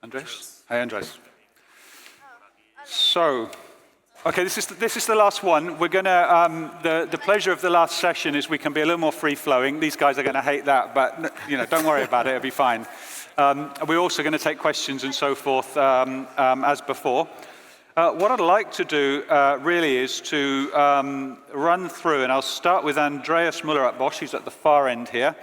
Andreas? Hey, Andreas. So, okay, this is the last one. We're gonna, the pleasure of the last session is we can be a little more free-flowing. These guys are gonna hate that, but don't worry about it, it'll be fine. We're also gonna take questions and so forth as before. What I'd like to do really is to run through, and I'll start with Andreas Mueller at Bosch, who's at the far end here.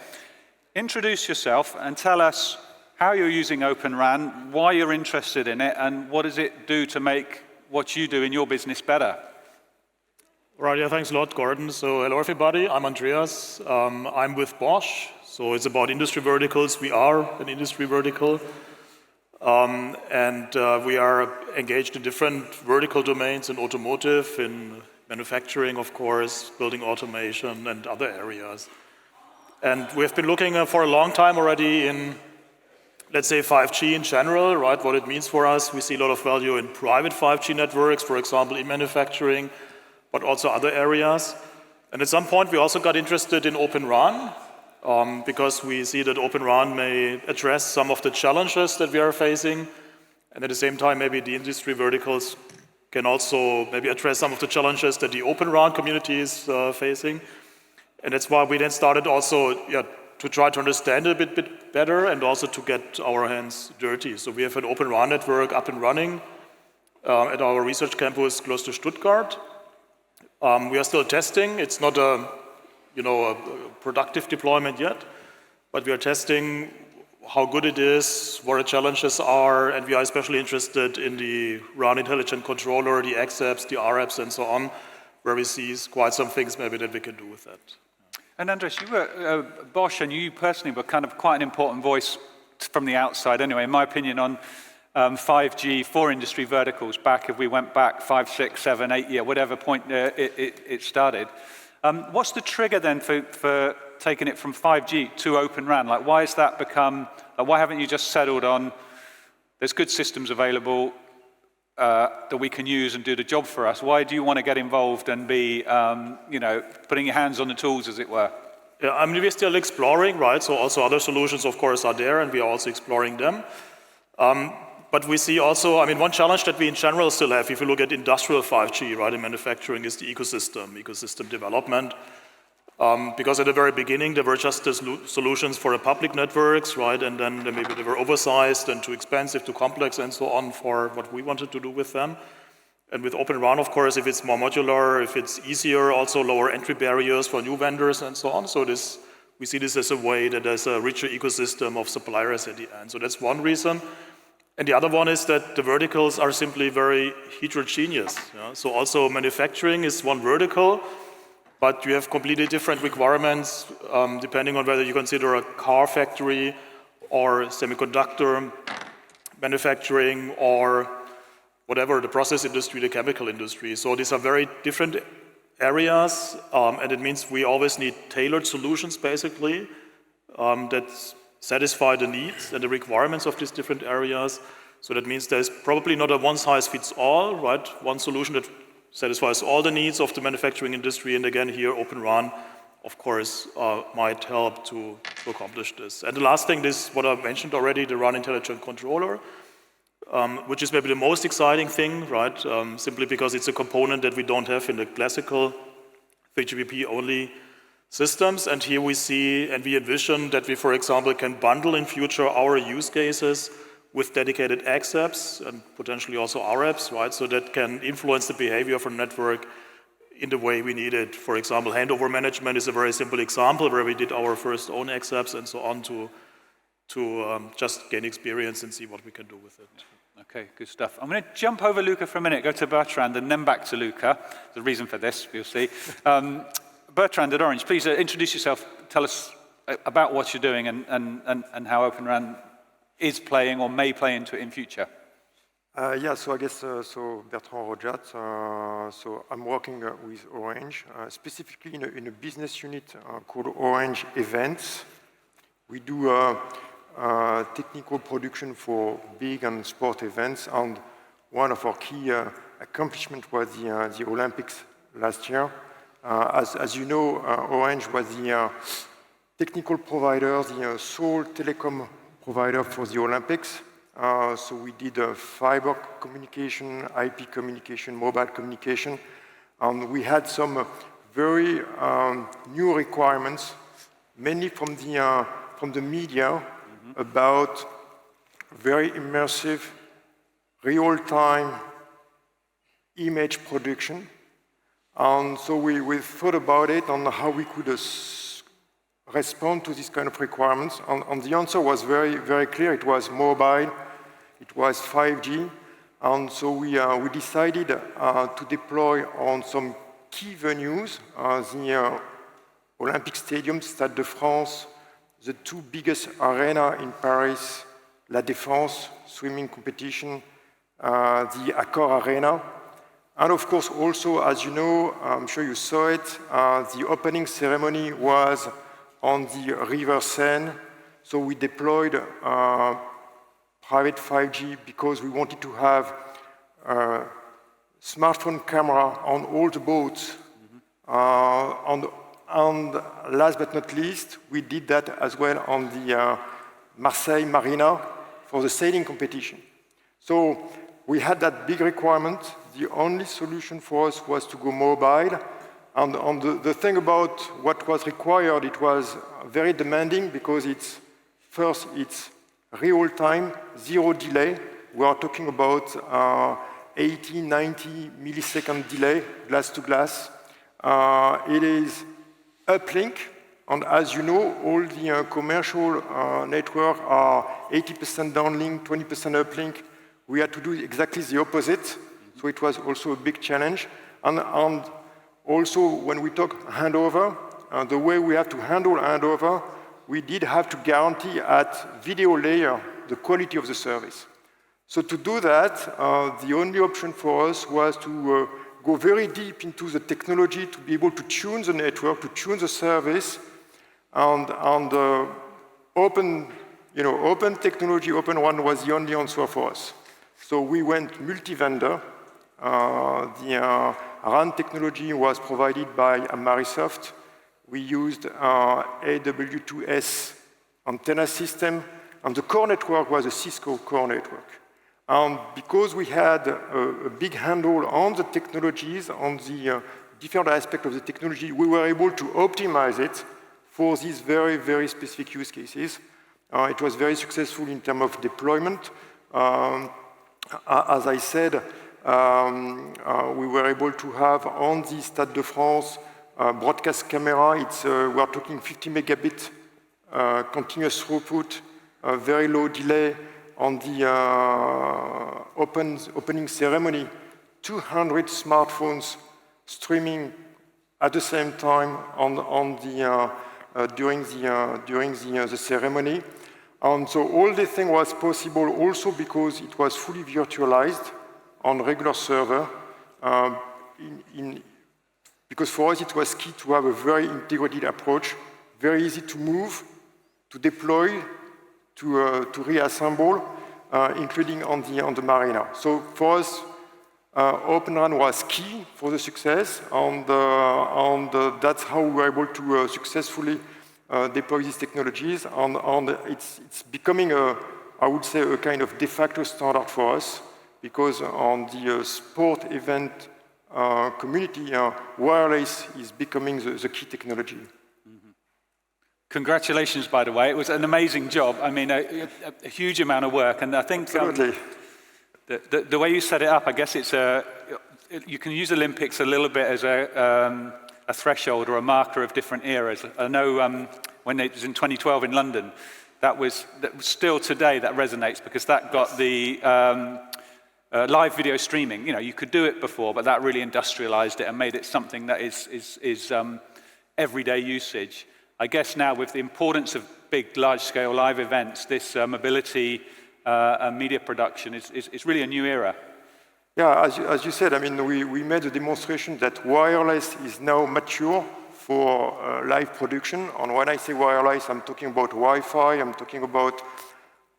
Introduce yourself and tell us how you're using Open RAN, why you're interested in it, and what does it do to make what you do in your business better. Right, yeah, thanks a lot, Gordon. So hello, everybody. I'm Andreas. I'm with Bosch. So it's about industry verticals. We are an industry vertical. We are engaged in different vertical domains in automotive, in manufacturing, of course, building automation, and other areas. And we've been looking for a long time already in, let's say, 5G in general, right? What it means for us. We see a lot of value in private 5G networks, for example, in manufacturing, but also other areas. And at some point, we also got interested in Open RAN, because we see that Open RAN may address some of the challenges that we are facing. And at the same time, maybe the industry verticals can also maybe address some of the challenges that the Open RAN community is facing. And that's why we then started also to try to understand it a bit better and also to get our hands dirty. So we have an Open RAN network up and running at our research campus close to Stuttgart. We are still testing. It's not a productive deployment yet, but we are testing how good it is, what the challenges are, and we are especially interested in the RAN intelligent controller, the XApps, the RApps, and so on, where we see quite some things maybe that we can do with that. And Andreas, you were Bosch, and you personally were kind of quite an important voice from the outside anyway, in my opinion, on 5G for industry verticals back, if we went back 5, 6, 7, 8 years, whatever point it started. What's the trigger then for taking it from 5G to Open RAN? Like, why has that become, why haven't you just settled on, there's good systems available that we can use and do the job for us? Why do you want to get involved and be, putting your hands on the tools, as it were? Yeah, I mean, we're still exploring, right? So also other solutions, of course, are there, and we are also exploring them. But we see also, I mean, one challenge that we in general still have, if you look at industrial 5G, right, in manufacturing, is the ecosystem development. Because at the very beginning, there were just the solutions for the public networks, right? And then maybe they were oversized and too expensive, too complex, and so on for what we wanted to do with them. And with Open RAN, of course, if it's more modular, if it's easier, also lower entry barriers for new vendors and so on. So we see this as a way that there's a richer ecosystem of suppliers at the end. So that's one reason. And the other one is that the verticals are simply very heterogeneous. Yeah? So also manufacturing is one vertical, but you have completely different requirements depending on whether you consider a car factory or semiconductor manufacturing or whatever, the process industry, the chemical industry. So these are very different areas, and it means we always need tailored solutions, basically, that satisfy the needs and the requirements of these different areas. So that means there's probably not a one-size-fits-all, right? One solution that satisfies all the needs of the manufacturing industry. And again, here, Open RAN, of course, might help to accomplish this. And the last thing is what I mentioned already, the RAN intelligent controller, which is maybe the most exciting thing, right? Simply because it's a component that we don't have in the classical 3GPP only systems. And here we see and we envision that we, for example, can bundle in future our use cases with dedicated XApps and potentially also RApps, right? So that can influence the behavior of a network in the way we need it. For example, handover management is a very simple example where we did our first own XApps and so on to just gain experience and see what we can do with it. Okay, good stuff. I'm going to jump over Luca for a minute, go to Bertrand, and then back to Luca. There's a reason for this, you'll see. Bertrand at Orange, please introduce yourself. Tell us about what you're doing and how Open RAN is playing or may play into it in future. So I guess, so Bertrand Rojat, so I'm working with Orange, specifically in a business unit called Orange Events. We do technical production for big and sport events, and one of our key accomplishments was the Olympics last year. As you know, Orange was the technical provider, the sole telecom provider for the Olympics. So we did fiber communication, IP communication, mobile communication, and we had some very new requirements, mainly from the media, about very immersive, real-time image production. And so we thought about it on how we could respond to these kind of requirements. And the answer was very, very clear. It was mobile, it was 5G. And so we decided to deploy on some key venues, the Olympic Stadium, Stade de France, the two biggest arenas in Paris, La Défense, swimming competition, the Accor Arena. And of course, also, as you know, I'm sure you saw it, the opening ceremony was on the River Seine. So we deployed private 5G because we wanted to have smartphone camera on all the boats. And last but not least, we did that as well on the Marseille Marina for the sailing competition. So we had that big requirement. The only solution for us was to go mobile. And on the thing about what was required, it was very demanding because it's real time, zero delay. We are talking about 80, 90 millisecond delay, glass to glass. It is uplink, and as you know, all the commercial networks are 80% downlink, 20% uplink. We had to do exactly the opposite, so it was also a big challenge. And also, when we talk handover, the way we have to handle handover, we did have to guarantee at video layer the quality of the service. So to do that, the only option for us was to go very deep into the technology to be able to tune the network, to tune the service, and open technology, open RAN was the only answer for us. So we went multi-vendor. The RAN technology was provided by Amarisoft. We used AW2S antenna system, and the core network was a Cisco core network. Because we had a big handle on the technologies, on the different aspects of the technology, we were able to optimize it for these very, very specific use cases. It was very successful in terms of deployment. As I said, we were able to have on the Stade de France broadcast camera, we are talking 50 megabit continuous throughput, very low delay. On the opening ceremony, 200 smartphones streaming at the same time during the ceremony. And so all this thing was possible also because it was fully virtualized on regular server. Because for us it was key to have a very integrated approach, very easy to move, to deploy, to reassemble, including on the marina. So for us, Open RAN was key for the success, and that's how we were able to successfully deploy these technologies. And it's becoming, I would say, a kind of de facto standard for us, because on the sport event community, wireless is becoming the key technology. Congratulations, by the way. It was an amazing job. I mean, a huge amount of work. And I think the way you set it up, I guess you can use Olympics a little bit as a threshold or a marker of different eras. I know when it was in 2012 in London, that was still today that resonates because that got the live video streaming. You know, you could do it before, but that really industrialized it and made it something that is everyday usage. I guess now with the importance of big, large-scale live events, this mobility and media production is really a new era. Yeah, as you said, I mean, we made a demonstration that wireless is now mature for live production. And when I say wireless, I'm talking about Wi-Fi, I'm talking about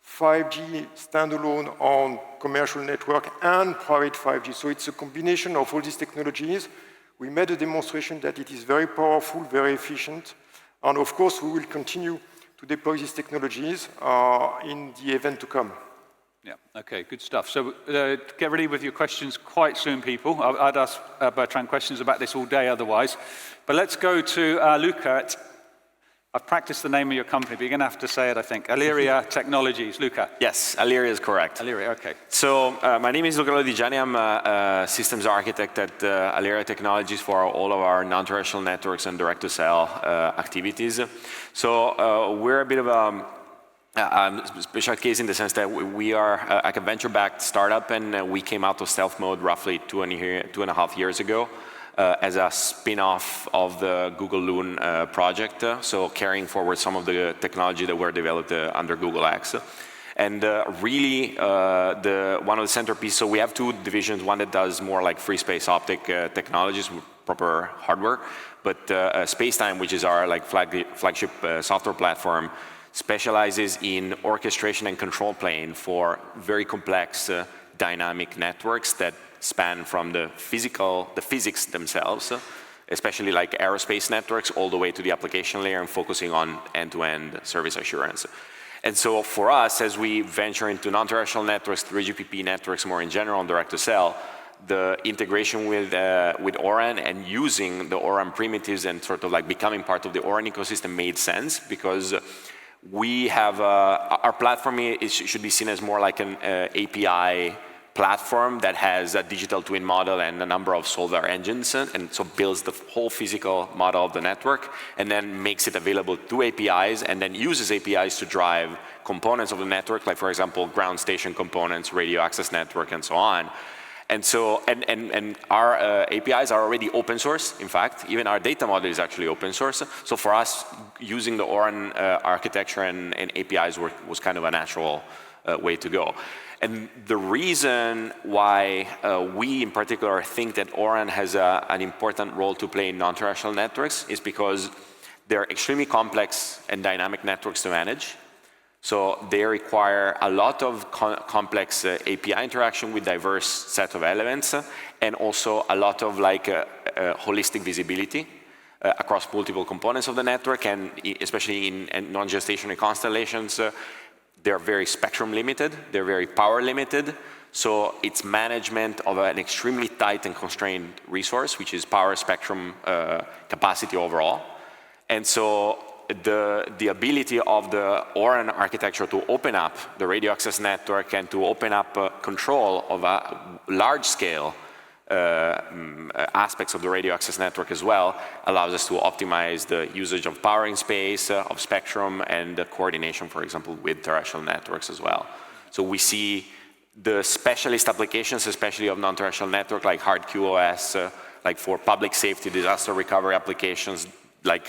5G standalone on commercial network and private 5G. So it's a combination of all these technologies. We made a demonstration that it is very powerful, very efficient. And of course, we will continue to deploy these technologies in the event to come. Yeah, okay, good stuff. So get ready with your questions quite soon, people. I'd ask Bertrand questions about this all day otherwise. But let's go to Luca. I've practiced the name of your company, but you're going to have to say it, I think. Aalyria Technologies. Luca. Yes, Aalyria is correct. Aalyria, okay. So my name is Luca Lodigiani. I'm a systems architect at Aalyria Technologies for all of our non-terrestrial networks and direct-to-cell activities. So we're a bit of a special case in the sense that we are like a venture-backed startup, and we came out of stealth mode roughly 2.5 years ago. As a spin-off of the Google Loon project, so carrying forward some of the technology that were developed under Google X. And really, one of the centerpieces, so we have two divisions, one that does more like free space optic technologies with proper hardware, but Spacetime, which is our like flagship software platform, specializes in orchestration and control plane for very complex dynamic networks that span from the physics themselves, especially like aerospace networks, all the way to the application layer and focusing on end-to-end service assurance. And so for us, as we venture into non-terrestrial networks, 3GPP networks more in general, and direct-to-cell, the integration with O-RAN and using the O-RAN primitives and sort of like becoming part of the O-RAN ecosystem made sense, because we have, our platform should be seen as more like an API platform that has a digital twin model and a number of solver engines, and so builds the whole physical model of the network and then makes it available to APIs and then uses APIs to drive components of the network, like for example, ground station components, radio access network, and so on. And so, and our APIs are already open source. In fact, even our data model is actually open source. So for us, using the O-RAN architecture and APIs was kind of a natural way to go. And the reason why we in particular think that O-RAN has an important role to play in non-terrestrial networks is because they're extremely complex and dynamic networks to manage. So they require a lot of complex API interaction with diverse set of elements, and also a lot of like holistic visibility across multiple components of the network, and especially in non-gestationary constellations. They're very spectrum limited, they're very power limited, so it's management of an extremely tight and constrained resource, which is power, spectrum, capacity overall. And so the ability of the O-RAN architecture to open up the radio access network and to open up control of a large scale aspects of the radio access network as well allows us to optimize the usage of power in space, of spectrum, and the coordination, for example, with terrestrial networks as well. So we see the specialist applications, especially of non-terrestrial network, like hard QoS, like for public safety, disaster recovery applications, like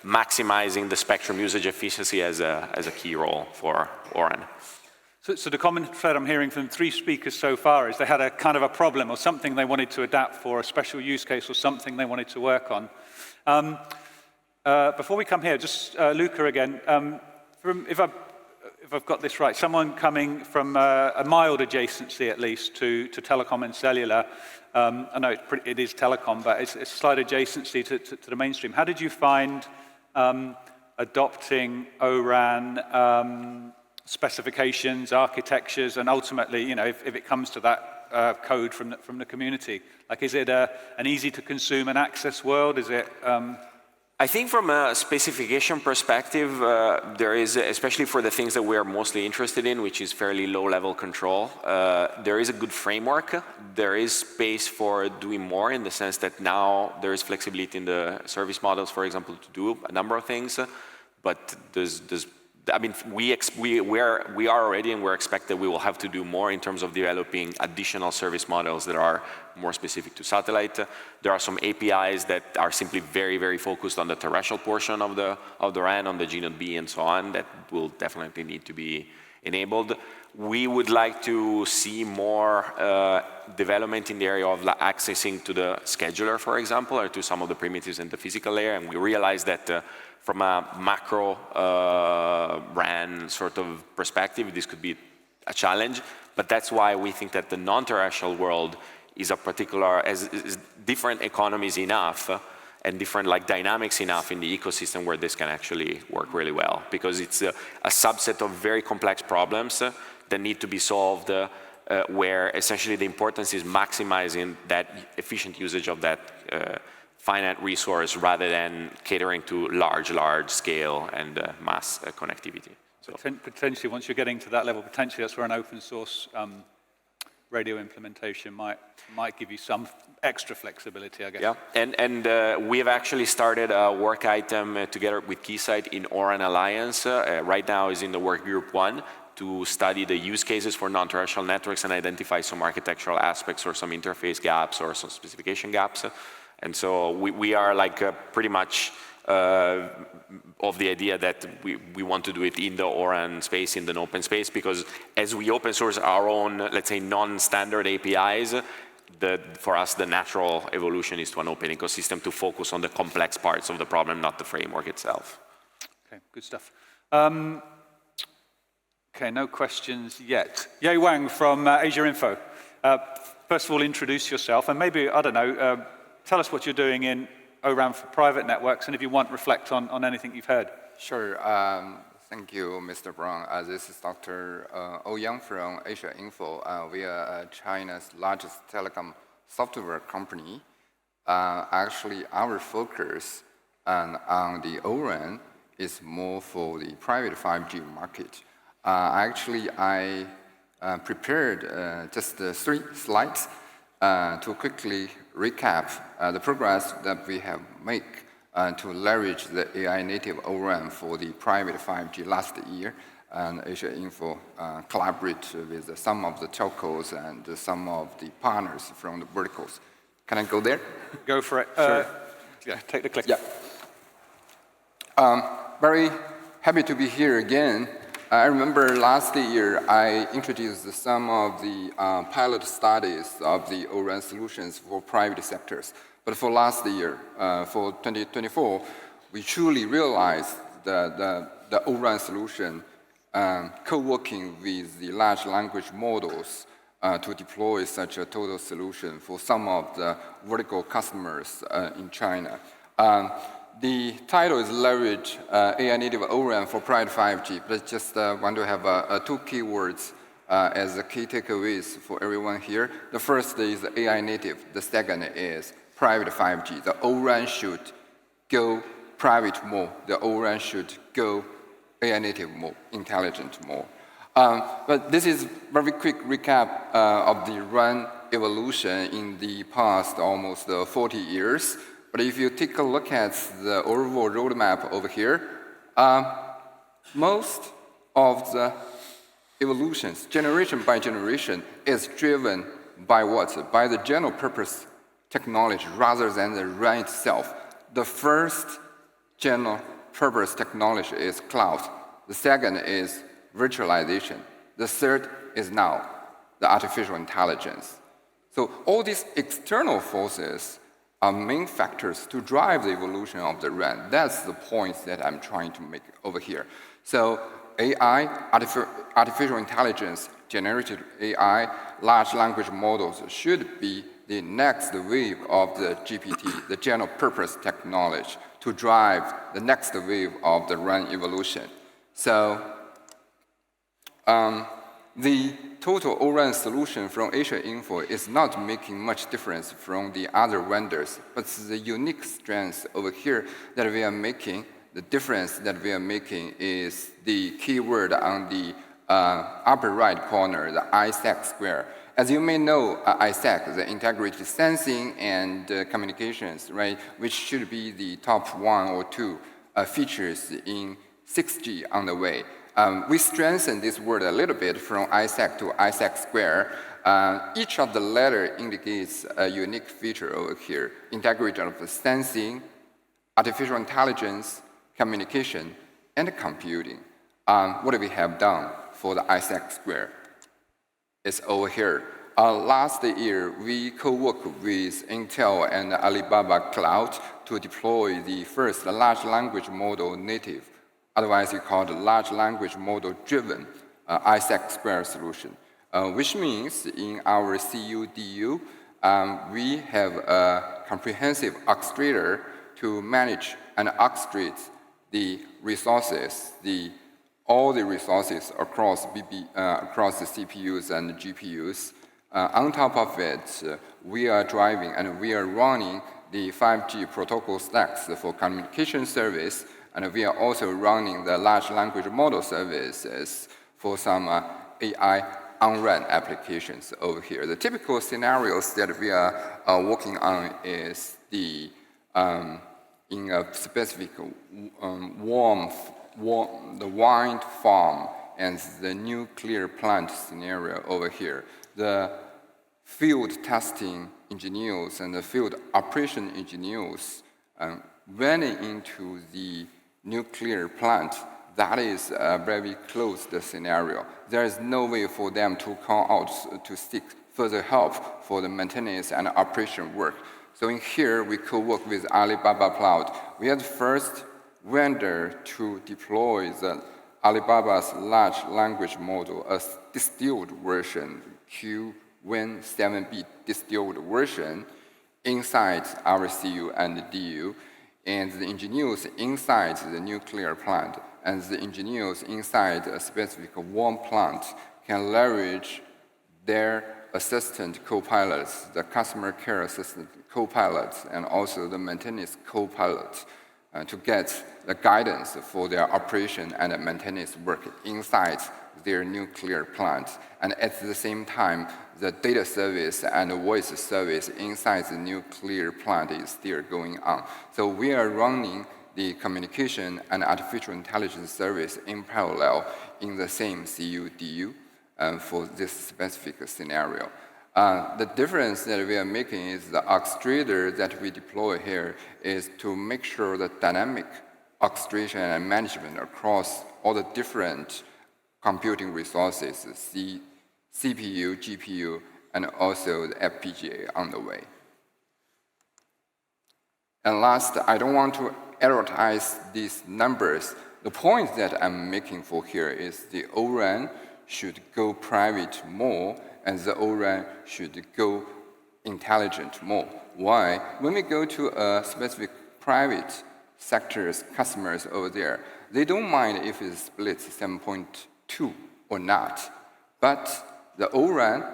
maximizing the spectrum usage efficiency as a key role for O-RAN. So the common thread I'm hearing from 3 speakers so far is they had a kind of a problem or something they wanted to adapt for, a special use case or something they wanted to work on. Before we come here, just Luca again, if I've got this right, someone coming from a mild adjacency at least to telecom and cellular, I know it is telecom, but it's a slight adjacency to the mainstream. How did you find adopting O-RAN specifications, architectures, and ultimately, you know, if it comes to that code from the community? Like, is it an easy to consume and access world? Is it? I think from a specification perspective, there is, especially for the things that we are mostly interested in, which is fairly low-level control, there is a good framework. There is space for doing more in the sense that now there is flexibility in the service models, for example, to do a number of things. But I mean, we are already, and we're expected we will have to do more in terms of developing additional service models that are more specific to satellite. There are some APIs that are simply very, very focused on the terrestrial portion of the RAN, on the G.B and so on, that will definitely need to be enabled. We would like to see more development in the area of accessing to the scheduler, for example, or to some of the primitives in the physical layer, and we realize that from a macro RAN sort of perspective, this could be a challenge, but that's why we think that the non-terrestrial world is a particular, is different economies enough and different like dynamics enough in the ecosystem where this can actually work really well, because it's a subset of very complex problems that need to be solved where essentially the importance is maximizing that efficient usage of that finite resource rather than catering to large scale and mass connectivity. So potentially, once you're getting to that level, potentially that's where an open source radio implementation might give you some extra flexibility, I guess. Yeah, and we have actually started a work item together with Keysight in O-RAN Alliance. Right now is in the work group 1 to study the use cases for non-terrestrial networks and identify some architectural aspects or some interface gaps or some specification gaps. And so we are like pretty much of the idea that we want to do it in the O-RAN space, in the open space, because as we open source our own, let's say, non-standard APIs, for us the natural evolution is to an open ecosystem to focus on the complex parts of the problem, not the framework itself. Okay, good stuff. Okay, no questions yet. Ouyang from AsiaInfo. First of all, introduce yourself, and maybe, I don't know, tell us what you're doing in O-RAN for private networks, and if you want, reflect on anything you've heard. Sure. Thank you, Mr. Brown. This is Dr. Ouyang from AsiaInfo. We are China's largest telecom software company. Actually, our focus on the O-RAN is more for the private 5G market. Actually, I prepared just 3 slides to quickly recap the progress that we have made to leverage the AI native O-RAN for the private 5G last year. And AsiaInfo collaborate with some of the telcos and some of the partners from the verticals. Can I go there? Go for it. Sure. Yeah, take the clip. Yeah. Very happy to be here again. I remember last year I introduced some of the pilot studies of the O-RAN solutions for private sectors. But for last year, for 2024, we truly realized the O-RAN solution co-working with the large language models to deploy such a total solution for some of the vertical customers in China. The title is Leverage AI Native O-RAN for Private 5G, but I just want to have 2 keywords as the key takeaways for everyone here. The first is AI native, the second is private 5G. The O-RAN should go private more, the O-RAN should go AI native more, intelligent more. But this is very quick recap of the RAN evolution in the past almost 40 years. But if you take a look at the overall roadmap over here, most of the evolutions, generation by generation, is driven by what? By the general purpose technology rather than the RAN itself. The first general purpose technology is cloud. The second is virtualization. The third is now the artificial intelligence. So all these external forces are main factors to drive the evolution of the RAN. That's the point that I'm trying to make over here. So AI, artificial intelligence, generative AI, large language models should be the next wave of the GPT, the general purpose technology, to drive the next wave of the RAN evolution. So the total O-RAN solution from AsiaInfo is not making much difference from the other vendors, but the unique strength over here that we are making, the difference that we are making is the keyword on the upper right corner, the ISAC square. As you may know, ISAC, the integrated sensing and communications, right, which should be the top 1 or 2 features in 6G on the way. We strengthen this word a little bit from ISAC to ISAC square. Each of the letter indicates a unique feature over here, integration of the sensing, artificial intelligence, communication, and computing. What do we have done for the ISAC square? It's over here. Last year, we co-worked with Intel and Alibaba Cloud to deploy the first large language model native, otherwise we call it large language model driven ISAC square solution, which means in our CUDU, we have a comprehensive orchestrator to manage and orchestrate the resources, the all the resources across across the CPUs and GPUs. On top of it, we are driving and we are running the 5G protocol stacks for communication service, and we are also running the large language model services for some AI on-RAN applications over here. The typical scenarios that we are working on is the in a specific the wind farm and the nuclear plant scenario over here. The field testing engineers and the field operation engineers went into the nuclear plant. That is a very closed scenario. There is no way for them to come out to seek further help for the maintenance and operation work. So in here, we co-work with Alibaba Cloud. We are the first vendor to deploy the Alibaba's large language model, a distilled version, Q-Win7B distilled version, inside our CU and DU, and the engineers inside the nuclear plant and the engineers inside a specific one plant can leverage their assistant co-pilots, the customer care assistant co-pilots, and also the maintenance co-pilots to get the guidance for their operation and maintenance work inside their nuclear plant. And at the same time, the data service and voice service inside the nuclear plant is still going on. So we are running the communication and artificial intelligence service in parallel in the same CU-DU for this specific scenario. The difference that we are making is the orchestrator that we deploy here is to make sure that dynamic orchestration and management across all the different computing resources, CPU, GPU, and also the FPGA on the way. And last, I don't want to advertise these numbers. The point that I'm making for here is the O-RAN should go private more, and the O-RAN should go intelligent more. Why? When we go to a specific private sector's customers over there, they don't mind if it's split 7.2 or not. But the O-RAN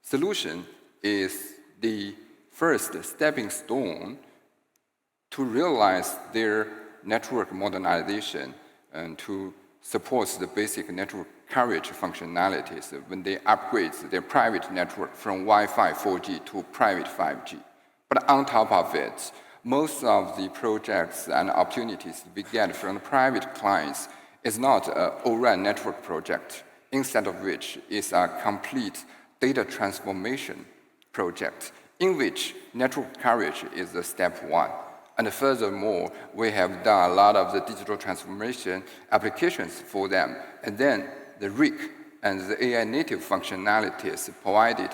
solution is the first stepping stone to realize their network modernization and to support the basic network coverage functionalities when they upgrade their private network from Wi-Fi 4G to private 5G. But on top of it, most of the projects and opportunities we get from the private clients is not an O-RAN network project, instead of which is a complete data transformation project in which network coverage is the step one. And furthermore, we have done a lot of the digital transformation applications for them. And then the RIC and the AI native functionalities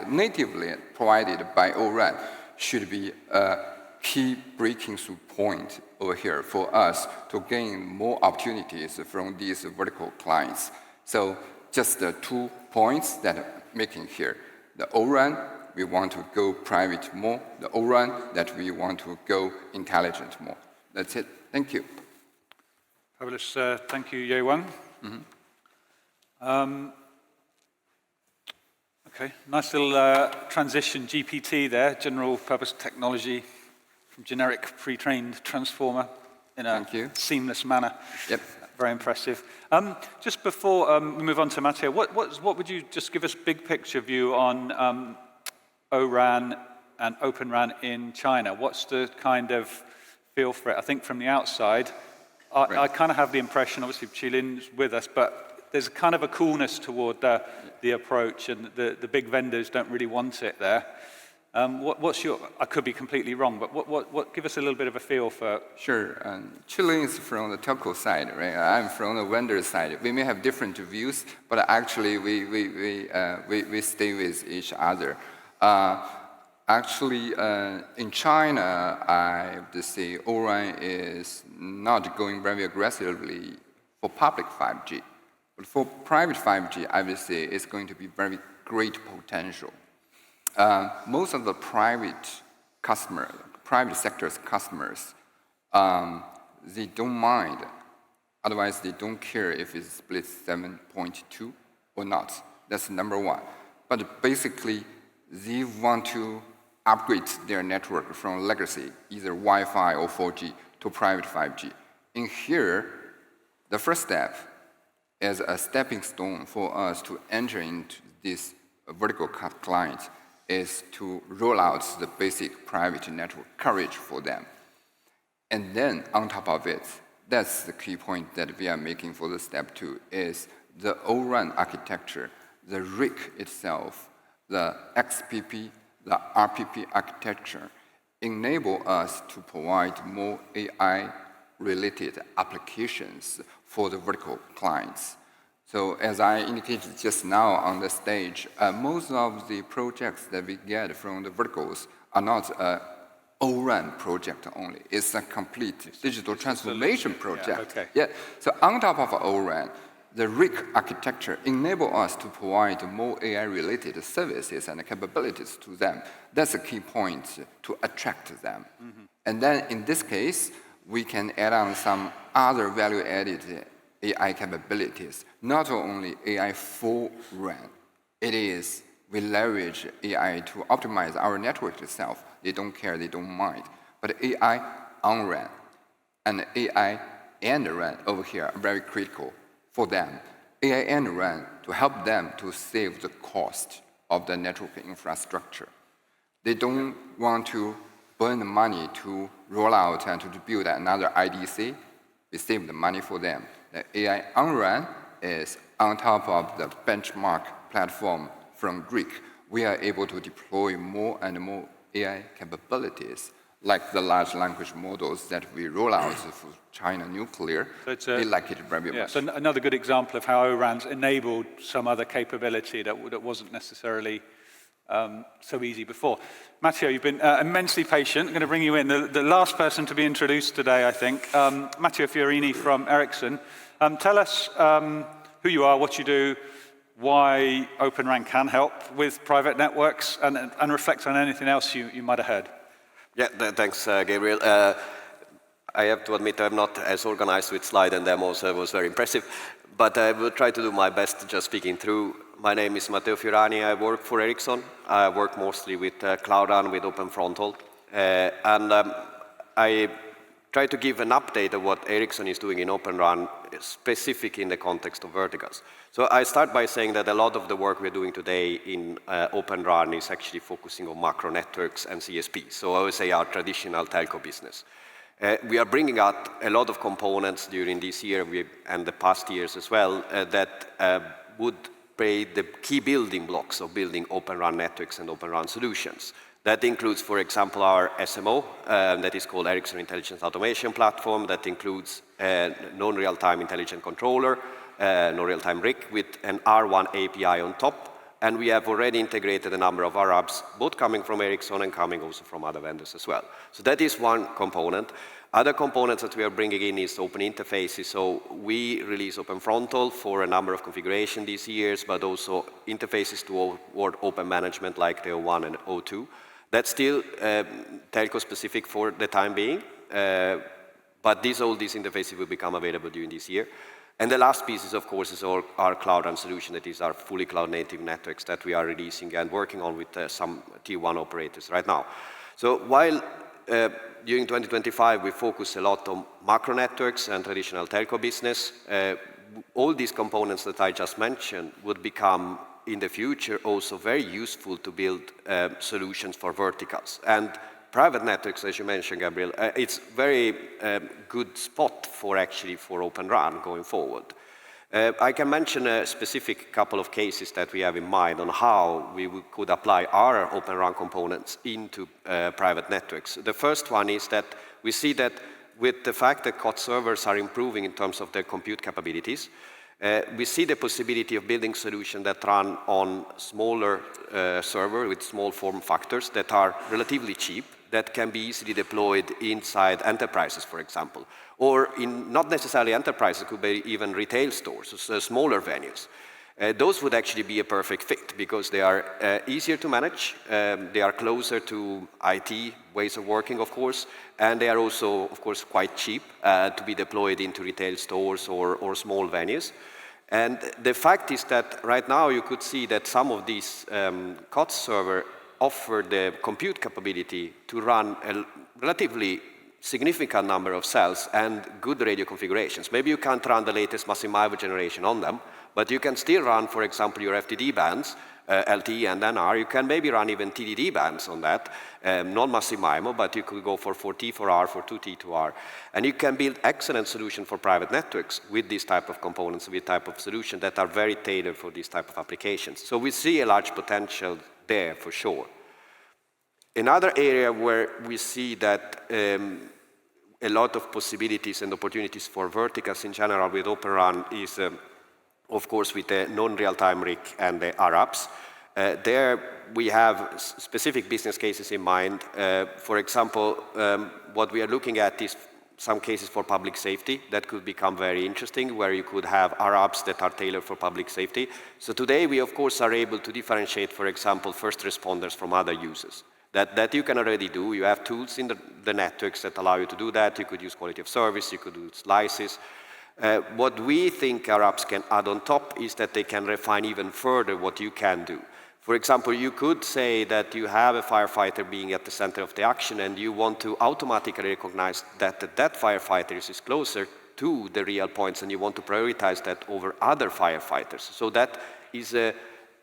natively provided by O-RAN should be a key breaking through point over here for us to gain more opportunities from these vertical clients. So just the 2 points that I'm making here. The O-RAN, we want to go private more. The O-RAN, that we want to go intelligent more. That's it. Thank you. Fabulous. Thank you, Ouyang. Okay, nice little transition GPT there, general purpose technology from generic pre-trained transformer in a seamless manner. Yep. Very impressive. Just before we move on to Matteo, what would you just give us big picture view on O-RAN and Open RAN in China? What's the kind of feel for it? I think from the outside, I kind of have the impression, obviously Chilin's with us, but there's kind of a coolness toward the approach, and the big vendors don't really want it there. What's your, I could be completely wrong, but what give us a little bit of a feel for? Sure, Chilin is from the telco side, right? I'm from the vendor side. We may have different views, but actually we stay with each other. Actually, in China, I have to say O-RAN is not going very aggressively for public 5G. But for private 5G, I would say it's going to be very great potential. Most of the private sector's customers, they don't mind Otherwise, they don't care if it's split 7.2 or not. That's number one. But basically, they want to upgrade their network from legacy, either Wi-Fi or 4G, to private 5G. In here, the first step is a stepping stone for us to enter into this vertical client is to roll out the basic private network coverage for them. And then on top of it, that's the key point that we are making for the step 2 is the O-RAN architecture, the RIC itself, the XPP, the RPP architecture enable us to provide more AI-related applications for the vertical clients. So as I indicated just now on the stage, most of the projects that we get from the verticals are not O-RAN project only. It's a complete digital transformation project. Yeah, okay. Yeah. So on top of O-RAN, the RIC architecture enable us to provide more AI-related services and capabilities to them. That's a key point to attract them. Mm-hmm. And then in this case, we can add on some other value-added AI capabilities, not only AI for RAN. It is, we leverage AI to optimize our network itself. They don't care, they don't mind. But AI on RAN and AI and RAN over here are very critical for them. AI and RAN to help them to save the cost of the network infrastructure. They don't want to burn the money to roll out and to build another IDC. We save the money for them. The AI on RAN is on top of the benchmark platform from Greek. We are able to deploy more and more AI capabilities, like the large language models that we roll out for China nuclear. So they like it very much. So another good example of how O-RAN's enabled some other capability that wasn't necessarily so easy before. Matteo, you've been immensely patient. I'm going to bring you in. The last person to be introduced today, I think, Matteo Fiorini from Ericsson. Tell us who you are, what you do, why Open RAN can help with private networks, and reflect on anything else you might have heard. Yeah, thanks, Gabriel. I have to admit I'm not as organized with slide and demos. It was very impressive, but I will try to do my best just speaking through. My name is Matteo Fiorani. I work for Ericsson. I work mostly with Cloud RAN, with Open Frontal, and I try to give an update of what Ericsson is doing in Open RAN, specific in the context of verticals. So I start by saying that a lot of the work we're doing today in Open RAN is actually focusing on macro networks and CSPs. So I would say our traditional telco business. We are bringing out a lot of components during this year and the past years as well that would play the key building blocks of building Open RAN networks and Open RAN solutions. That includes, for example, our SMO, that is called Ericsson Intelligent Automation Platform. That includes a non-real-time intelligent controller, non-real-time RIC with an R1 API on top. And we have already integrated a number of our apps, both coming from Ericsson and coming also from other vendors as well. So that is one component. Other components that we are bringing in is open interfaces. So we release Open Frontal for a number of configurations these years, but also interfaces toward open management like the O1 and O2. That's still telco specific for the time being, but all these interfaces will become available during this year. And the last piece is, of course, is our Cloud RAN solution, that is our fully cloud-native networks that we are releasing and working on with some Tier 1 operators right now. So while during 2025 we focus a lot on macro networks and traditional telco business, all these components that I just mentioned would become in the future also very useful to build solutions for verticals. And private networks, as you mentioned, Gabriel, it's very good spot for Open RAN going forward. I can mention a specific couple of cases that we have in mind on how we could apply our Open RAN components into private networks. The first one is that we see that with the fact that COT servers are improving in terms of their compute capabilities, we see the possibility of building solutions that run on smaller server with small form factors that are relatively cheap, that can be easily deployed inside enterprises, for example, or in not necessarily enterprises, it could be even retail stores, so smaller venues. Those would actually be a perfect fit because they are easier to manage, they are closer to IT ways of working, of course, and they are also, of course, quite cheap to be deployed into retail stores or small venues. And the fact is that right now you could see that some of these COTS servers offer the compute capability to run a relatively significant number of cells and good radio configurations. Maybe you can't run the latest massive MIMO generation on them, but you can still run, for example, your FTD bands, LTE and NR. You can maybe run even TDD bands on that, non-massive MIMO, but you could go for 4T, 4R, for 2T, 2R. And you can build excellent solutions for private networks with these type of components, with type of solutions that are very tailored for these type of applications. So we see a large potential there for sure. Another area where we see that a lot of possibilities and opportunities for verticals in general with Open RAN is, of course, with the non-real-time RIC and the RAPs. There we have specific business cases in mind. For example, what we are looking at is some cases for public safety that could become very interesting, where you could have RAPs that are tailored for public safety. So today we, of course, are able to differentiate, for example, first responders from other users. That you can already do. You have tools in the networks that allow you to do that. You could use quality of service, you could do slices. What we think our apps can add on top is that they can refine even further what you can do. For example, you could say that you have a firefighter being at the center of the action and you want to automatically recognize that that firefighter is closer to the real points and you want to prioritize that over other firefighters. So that is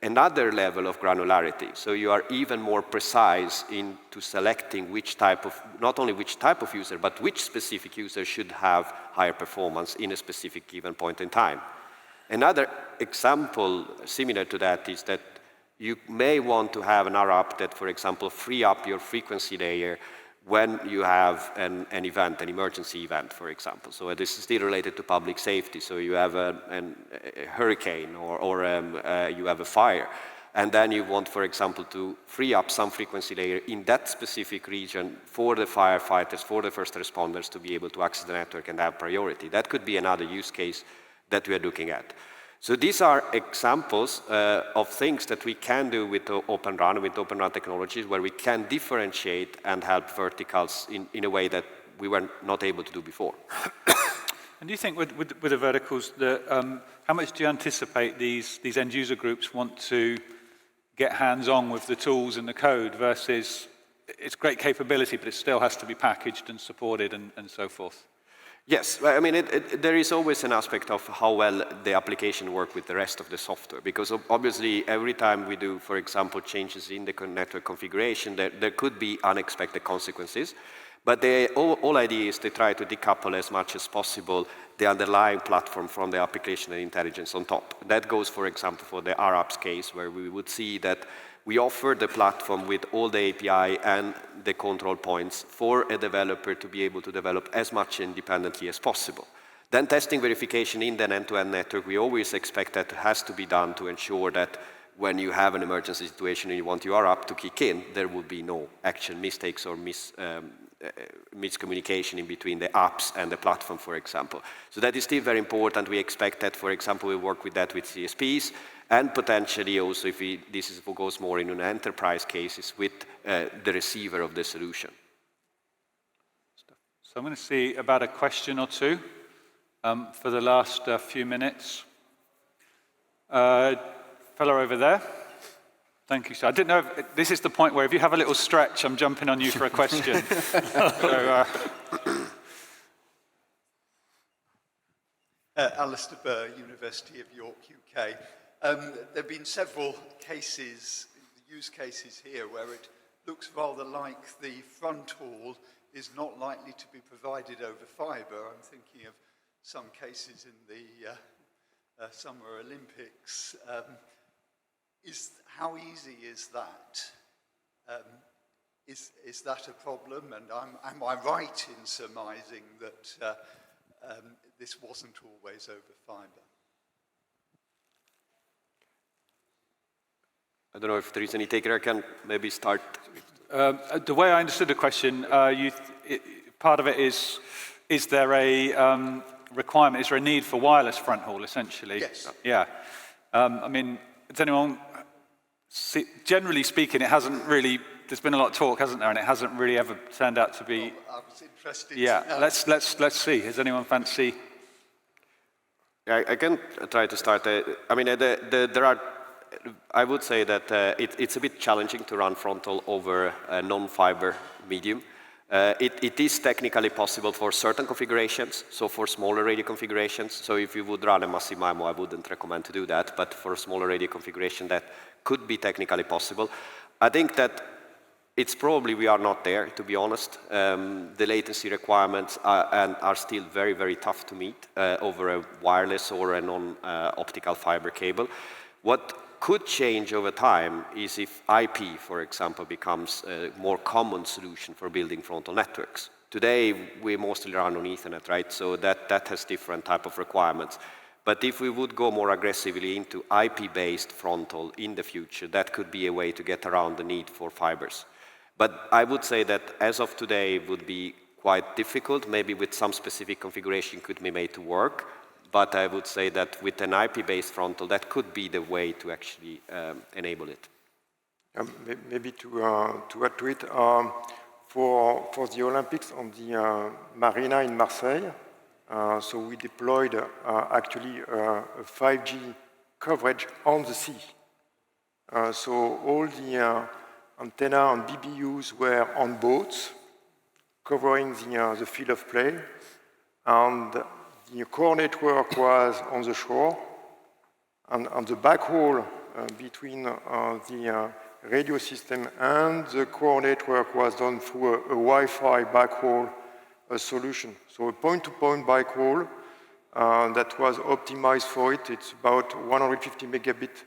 another level of granularity. So you are even more precise into selecting which type of, not only which type of user, but which specific user should have higher performance in a specific given point in time. Another example similar to that is that you may want to have an RAP that, for example, free up your frequency layer when you have an event, an emergency event, for example. So this is still related to public safety. So you have a hurricane or you have a fire. And then you want, for example, to free up some frequency layer in that specific region for the firefighters, for the first responders to be able to access the network and have priority. That could be another use case that we are looking at. So these are examples of things that we can do with Open RAN, with Open RAN technologies, where we can differentiate and help verticals in a way that we were not able to do before. And do you think with the verticals, how much do you anticipate these end user groups want to get hands-on with the tools and the code versus it's great capability, but it still has to be packaged and supported and so forth? Yes, I mean, there is always an aspect of how well the application works with the rest of the software, because obviously every time we do, for example, changes in the network configuration, there could be unexpected consequences. But the whole idea is to try to decouple as much as possible the underlying platform from the application and intelligence on top. That goes, for example, for the RAPs case, where we would see that we offer the platform with all the API and the control points for a developer to be able to develop as much independently as possible. Then testing verification in the end-to-end network, we always expect that has to be done to ensure that when you have an emergency situation and you want your RAP to kick in, there will be no actual mistakes or miscommunication in between the apps and the platform, for example. So that is still very important. We expect that, for example, we work with that with CSPs, and potentially also, if this goes more in an enterprise cases, with the receiver of the solution. So I'm going to see about a question or two for the last few minutes. Fellow over there. Thank you, sir. I didn't know if this is the point where if you have a little stretch, I'm jumping on you for a question. Alistair Burr, University of York, UK. There have been several cases, use cases here, where it looks rather like the front haul is not likely to be provided over fibre. I'm thinking of some cases in the Summer Olympics. How easy is that? Is that a problem? And am I right in surmising that this wasn't always over fibre? I don't know if there is any taker. I can maybe start. The way I understood the question, part of it is there a requirement, is there a need for wireless front haul, essentially? Yes. Yeah. I mean, does anyone see, generally speaking, it hasn't really, there's been a lot of talk, hasn't there? And it hasn't really ever turned out to be. Well, I was interested. Yeah, let's see. Does anyone fancy? Yeah, I can try to start. I mean, there are. I would say that it's a bit challenging to run frontal over a non-fiber medium. It is technically possible for certain configurations, so for smaller radio configurations. So if you would run a massive MIMO, I wouldn't recommend to do that, but for a smaller radio configuration, that could be technically possible. I think that it's probably we are not there, to be honest. The latency requirements are still very, very tough to meet over a wireless or a non-optical fiber cable. What could change over time is if IP, for example, becomes a more common solution for building frontal networks. Today, we mostly run on Ethernet, right? So that has different type of requirements. But if we would go more aggressively into IP-based frontal in the future, that could be a way to get around the need for fibers. But I would say that as of today, it would be quite difficult. Maybe with some specific configuration could be made to work. But I would say that with an IP-based frontal, that could be the way to actually enable it. Maybe to add to it, for the Olympics on the Marina in Marseille, so we deployed actually a 5G coverage on the sea. So all the antenna and BBUs were on boats, covering the field of play, and the core network was on the shore, and the backhaul between the radio system and the core network was done through a Wi-Fi backhaul solution. So a point-to-point backhaul that was optimized for it. It's about 150 megabit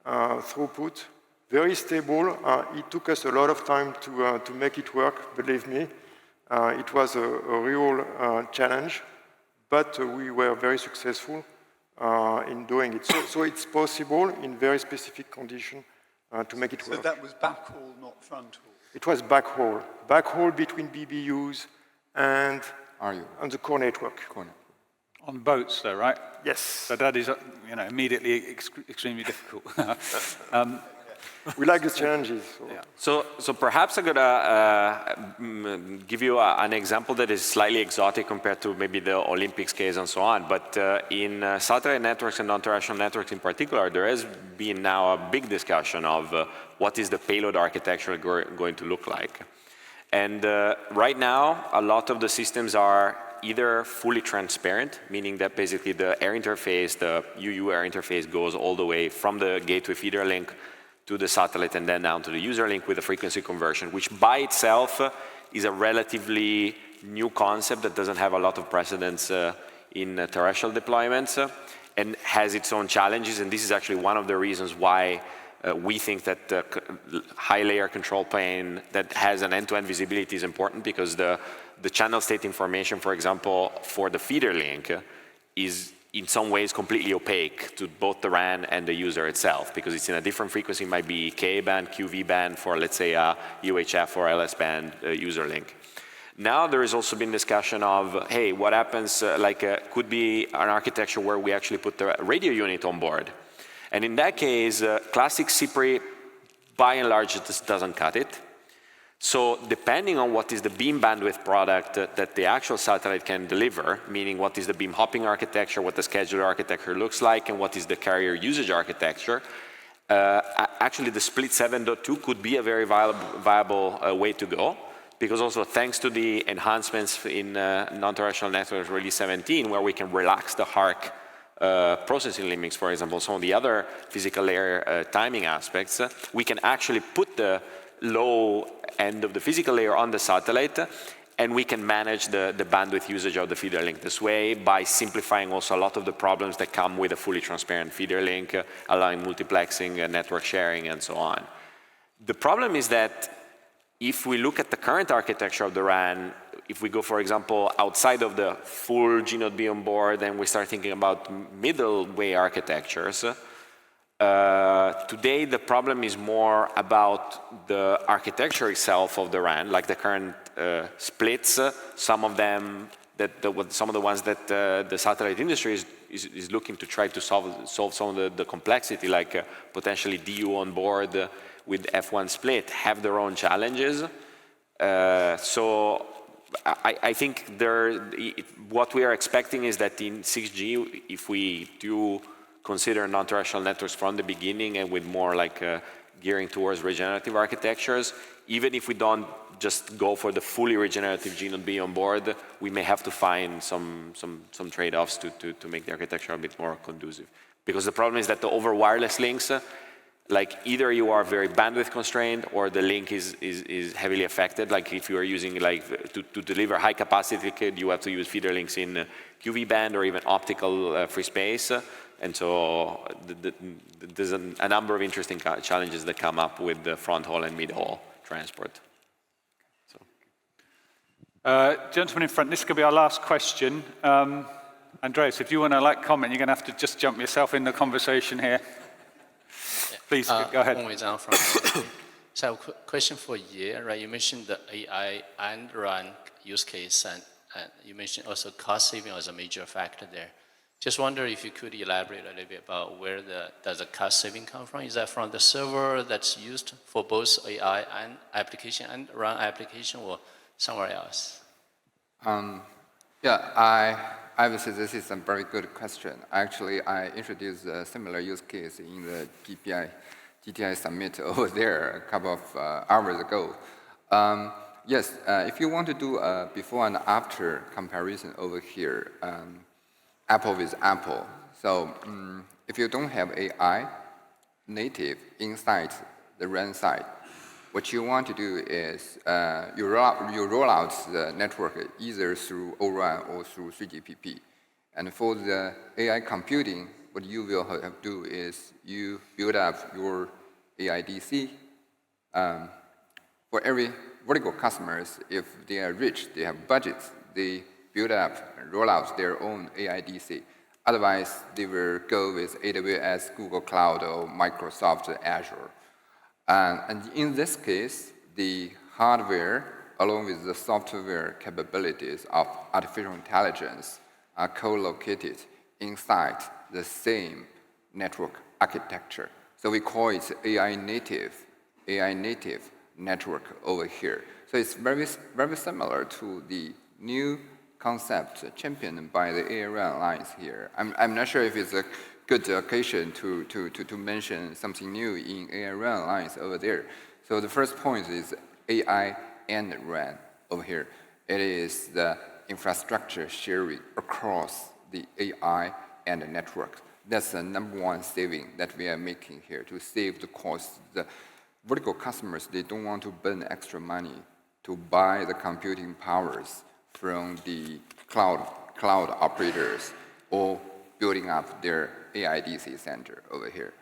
throughput, very stable. It took us a lot of time to make it work, believe me. It was a real challenge. But we were very successful in doing it. So it's possible in very specific conditions to make it work. So that was backhaul, not frontal? It was backhaul. Backhaul between BBUs and the core network. On boats, though, right? Yes. So that is, immediately extremely difficult. We like the challenges. So, So perhaps I'm gonna give you an example that is slightly exotic compared to maybe the Olympics case and so on. But in satellite networks and non-terrestrial networks in particular, there has been now a big discussion of what is the payload architecture going to look like. And right now, a lot of the systems are either fully transparent, meaning that basically the air interface, the UU air interface goes all the way from the gateway feeder link to the satellite and then down to the user link with a frequency conversion, which by itself is a relatively new concept that doesn't have a lot of precedence in terrestrial deployments and has its own challenges. And this is actually one of the reasons why we think that the high layer control plane that has an end-to-end visibility is important, because the channel state information, for example, for the feeder link is in some ways completely opaque to both the RAN and the user itself, because it's in a different frequency. It might be Ka band, QV band for, let's say, a UHF or LS band user link. Now there has also been discussion of, hey, what happens, could be an architecture where we actually put the radio unit on board. And in that case, classic CPRI, by and large, it just doesn't cut it. So depending on what is the beam bandwidth product that the actual satellite can deliver, meaning what is the beam hopping architecture, what the scheduler architecture looks like, and what is the carrier usage architecture, actually the split 7.2 could be a very viable way to go, because also thanks to the enhancements in non-terrestrial networks release 17, where we can relax the HARC processing limits, for example, some of the other physical layer timing aspects, we can actually put the low end of the physical layer on the satellite, and we can manage the bandwidth usage of the feeder link this way by simplifying also a lot of the problems that come with a fully transparent feeder link, allowing multiplexing, network sharing, and so on. The problem is that if we look at the current architecture of the RAN, if we go, for example, outside of the full G-Node-B on board and we start thinking about middle way architectures, today the problem is more about the architecture itself of the RAN, like the current splits. Some of them some of the ones that the satellite industry is looking to try to solve some of the complexity, like potentially DU on board with F1 split, have their own challenges. So I think what we are expecting is that in 6G, if we do consider non-terrestrial networks from the beginning and with more like gearing towards regenerative architectures, even if we don't just go for the fully regenerative G not be on board, we may have to find some trade-offs to make the architecture a bit more conducive. Because the problem is that over wireless links, like either you are very bandwidth constrained or the link is heavily affected. Like if you are using like to deliver high capacity kit, you have to use feeder links in QV band or even optical free space. And so there's a number of interesting challenges that come up with the front haul and mid haul transport. Gentleman in front, this could be our last question. Andreas, if you want to comment, you're going to have to just jump yourself in the conversation here. Please, go ahead. Ouyang from so, question for you, right? You mentioned the AI and RAN use case, and you mentioned also cost saving was a major factor there. Just wonder if you could elaborate a little bit about where does the cost saving come from? Is that from the server that's used for both AI and application and RAN application, or somewhere else? Yeah, I would say this is a very good question. Actually, I introduced a similar use case in the GTI summit over there a couple of hours ago. Yes, if you want to do a before and after comparison over here, Apple with Apple. So if you don't have AI native inside the RAN side, what you want to do is you roll out the network either through O-RAN or through 3GPP. And for the AI computing, what you will have to do is you build up your AIDC. For every vertical customers, if they are rich, they have budgets, they build up and roll out their own AIDC. Otherwise, they will go with AWS, Google Cloud, or Microsoft Azure. And in this case, the hardware, along with the software capabilities of artificial intelligence, are co-located inside the same network architecture. So we call it AI native network over here. So it's very, very similar to the new concept championed by the AI-RAN Alliance here. I'm not sure if it's a good occasion to mention something new in AI-RAN Alliance over there. So the first point is AI and RAN over here. It is the infrastructure sharing across the AI and the network. That's the #1 saving that we are making here to save the cost. The vertical customers, they don't want to burn extra money to buy the computing powers from the cloud operators or building up their AIDC center over here.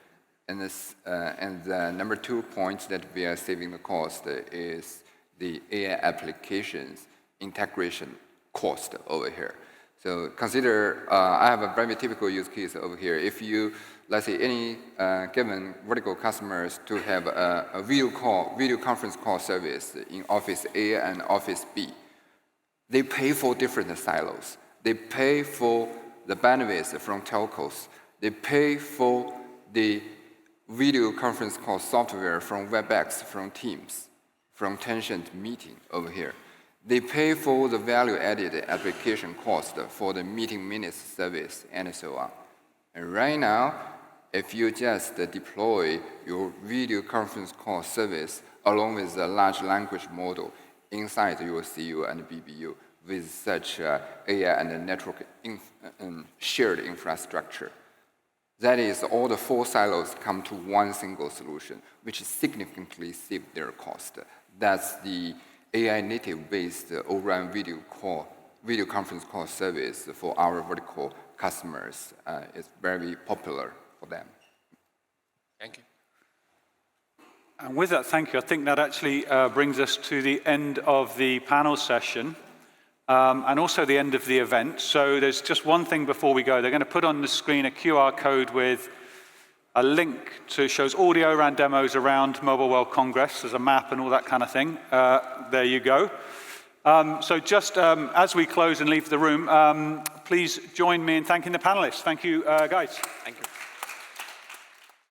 And the #2 point that we are saving the cost is the AI applications integration cost over here. So consider, I have a very typical use case over here. If you, let's say, any given vertical customers to have a video conference call service in Office A and Office B, they pay for different silos. They pay for the bandwidth from telcos. They pay for the video conference call software from WebEx, from Teams, from Tencent Meeting over here. They pay for the value-added application cost for the meeting minutes service and so on. And right now, if you just deploy your video conference call service along with the large language model inside your CU and BBU with such AI and network shared infrastructure, that is, all the 4 silos come to one single solution, which significantly saves their cost. That's the AI native-based O-RAN video conference call service for our vertical customers. It's very popular for them. Thank you. And with that, thank you. I think that actually brings us to the end of the panel session and also the end of the event. So there's just one thing before we go. They're going to put on the screen a QR code with a link to shows all the O-RAN demos around Mobile World Congress. There's a map and all that kind of thing. There you go. So just as we close and leave the room, please join me in thanking the panelists. Thank you, guys. Thank you.